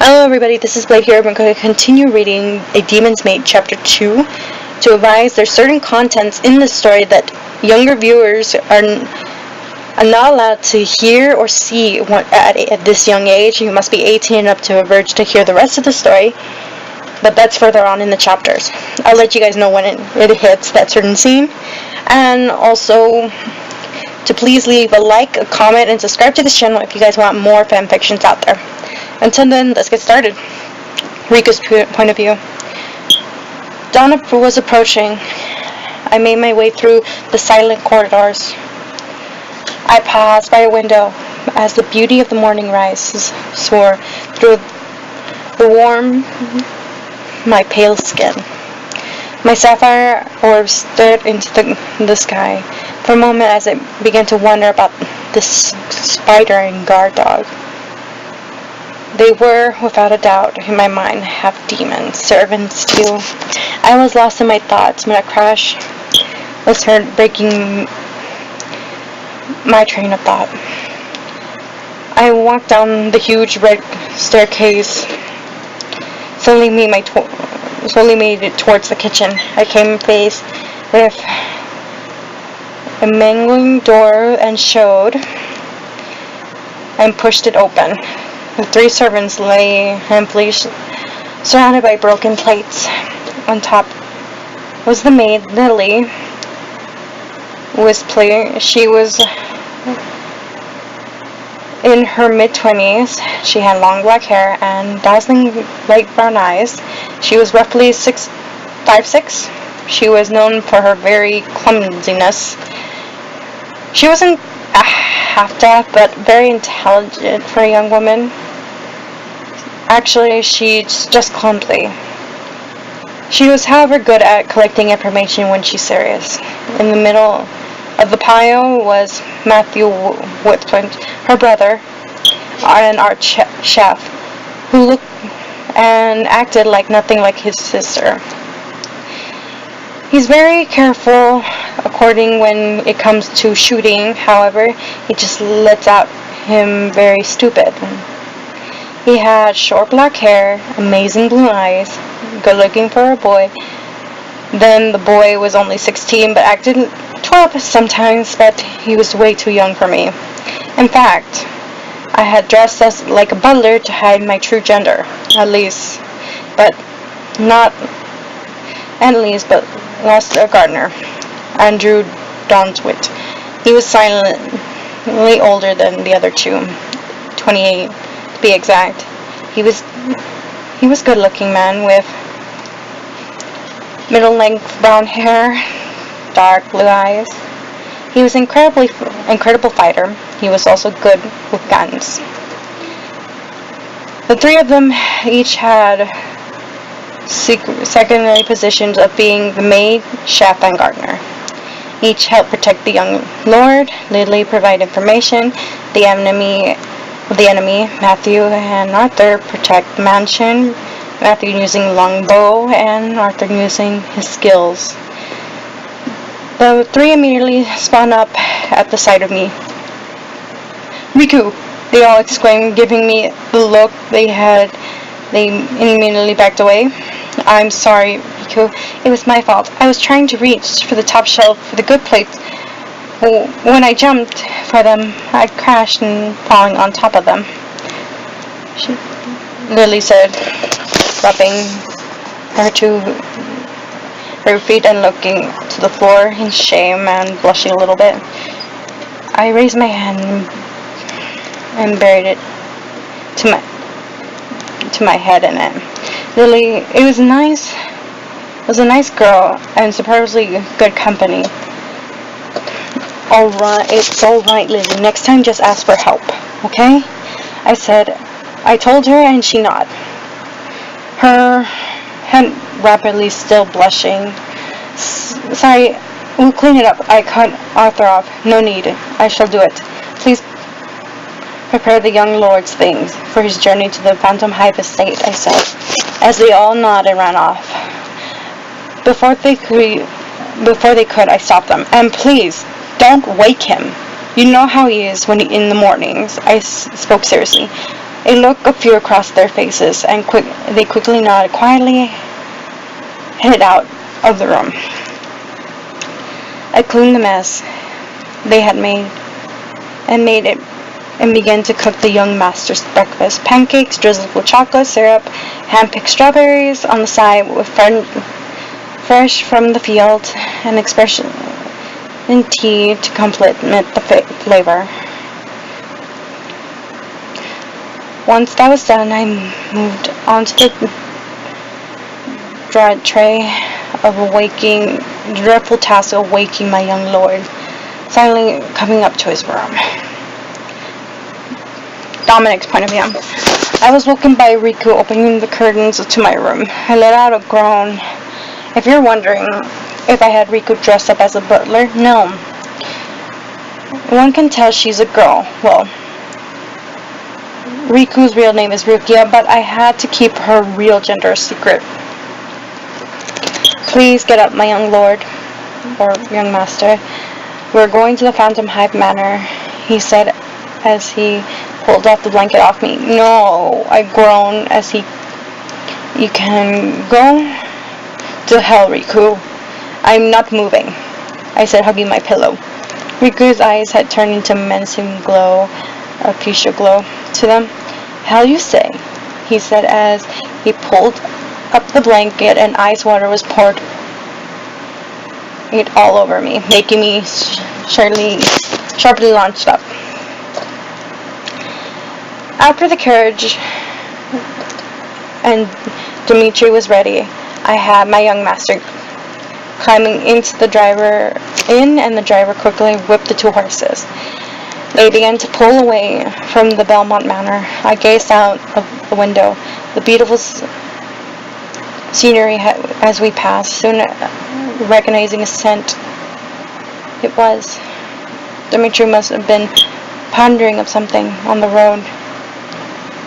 Hello everybody, this is Blake here. I'm going to continue reading A Demon's Maid Chapter 2 to advise there's certain contents in the story that younger viewers are not allowed to hear or see at this young age. You must be 18 and up to a verge to hear the rest of the story, but that's further on in the chapters. I'll let you guys know when it hits that certain scene, and also to please leave a like, a comment, and subscribe to this channel if you guys want more fanfictions out there. Until then, let's get started. Riku's point of view. Dawn was approaching. I made my way through the silent corridors. I paused by a window as the beauty of the morning rises soared through the warm, my pale skin. My sapphire orbs stared into the sky for a moment as I began to wonder about this spider and guard dog. They were, without a doubt, in my mind, half demons, servants too. I was lost in my thoughts when a crash was heard, breaking my train of thought. I walked down the huge red staircase, slowly made it towards the kitchen. I came face with a mangling door and pushed it open. The three servants lay amply surrounded by broken plates. On top was the maid, Lily. She was in her mid-20s. She had long black hair and dazzling light brown eyes. She was roughly 5'6". She was known for her very clumsiness. She wasn't half-deaf, but very intelligent for a young woman. Actually, she's just clumsy. She was, however, good at collecting information when she's serious. In the middle of the pile was Matthew Whitflint, her brother, an art chef, who looked and acted like nothing like his sister. He's very careful according when it comes to shooting, however, he just lets out him very stupid. He had short black hair, amazing blue eyes, good looking for a boy. Then the boy was only 16 but acted 12 sometimes, but he was way too young for me. In fact, I had dressed as like a butler to hide my true gender, at least, but lost a gardener, Andrew Donswit. He was silently older than the other two, 28 to be exact. He was good-looking man with middle-length brown hair, dark blue eyes. He was incredible fighter. He was also good with guns. The three of them each had secondary positions of being the maid, chef, and gardener. Each helped protect the young lord. Lily provided information. The enemy, Matthew and Arthur, protect the mansion. Matthew using long bow and Arthur using his skills. The three immediately spun up at the sight of me. Riku! They all exclaimed, giving me the look they immediately backed away. I'm sorry, Riku. It was my fault. I was trying to reach for the top shelf for the good plates. When I jumped for them, I crashed and falling on top of them. Lily said, rubbing her feet and looking to the floor in shame and blushing a little bit. I raised my hand and buried it to my head in it. Lily, it was a nice girl and superbly good company. It's alright, Lily. Next time just ask for help, okay? I said. I told her and she nodded. Her head rapidly still blushing. Sorry, we'll clean it up. I cut Arthur off. No need. I shall do it. Please prepare the young lord's things for his journey to the Phantom Hive estate, I said, as they all nodded and ran off. Before they could, I stopped them. And please, don't wake him. You know how he is in the mornings. I spoke seriously. A look of fear crossed their faces, and they quickly nodded quietly, headed out of the room. I cleaned the mess they had made and began to cook the young master's breakfast. Pancakes drizzled with chocolate syrup, hand-picked strawberries on the side with fresh from the field, and expression in tea to complement the flavor. Once that was done, I moved on to the dread dreadful task of waking my young lord, finally coming up to his room. Dominic's point of view. I was woken by Riku opening the curtains to my room. I let out a groan. If you're wondering if I had Riku dressed up as a butler, no. One can tell she's a girl. Well, Riku's real name is Rukia, but I had to keep her real gender a secret. Please get up, my young lord, or young master. We're going to the Phantom Hive Manor, he said as he pulled off the blanket off me. No, I groaned as you can go to hell, Riku. I'm not moving, I said, hugging my pillow. Riku's eyes had turned into a menacing glow, a fuchsia glow to them. Hell you say, he said as he pulled up the blanket and ice water was poured it all over me, making me sharply launched up. After the carriage and Dimitri was ready, I had my young master climbing into the driver and the driver quickly whipped the two horses. They began to pull away from the Belmont Manor. I gazed out of the window, the beautiful scenery as we passed, soon recognizing a scent. It was. Dimitri must have been pondering of something on the road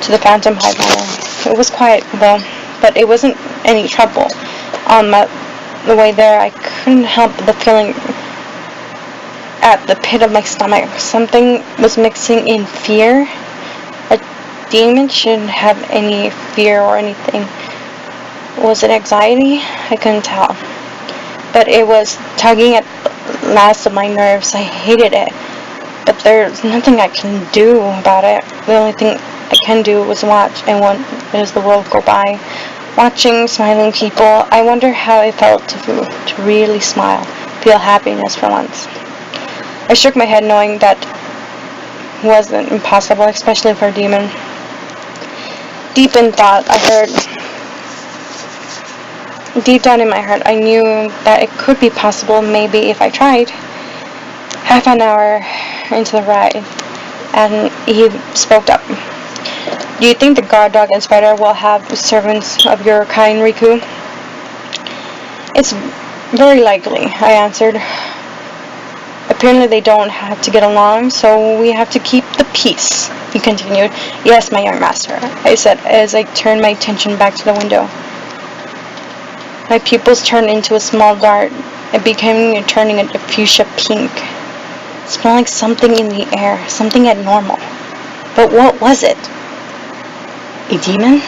to the Phantom Hive Manor. It was quiet, though, but it wasn't any trouble. On the way there, I couldn't help the feeling at the pit of my stomach. Something was mixing in fear. A demon shouldn't have any fear or anything. Was it anxiety? I couldn't tell. But it was tugging at last of my nerves. I hated it. But there's nothing I can do about it. The only thing I can do was watch and watch as the world go by. Watching smiling people, I wonder how it felt to really smile, feel happiness for once. I shook my head knowing that wasn't impossible, especially for a demon. Deep in thought, deep down in my heart, I knew that it could be possible, maybe if I tried. Half an hour into the ride, and he spoke up. Do you think the guard dog and spider will have servants of your kind, Riku? It's very likely, I answered. Apparently they don't have to get along, so we have to keep the peace, he continued. Yes, my young master, I said as I turned my attention back to the window. My pupils turned into a small dart. It became turning a fuchsia pink. It smelled like something in the air, something abnormal. But what was it? A demon?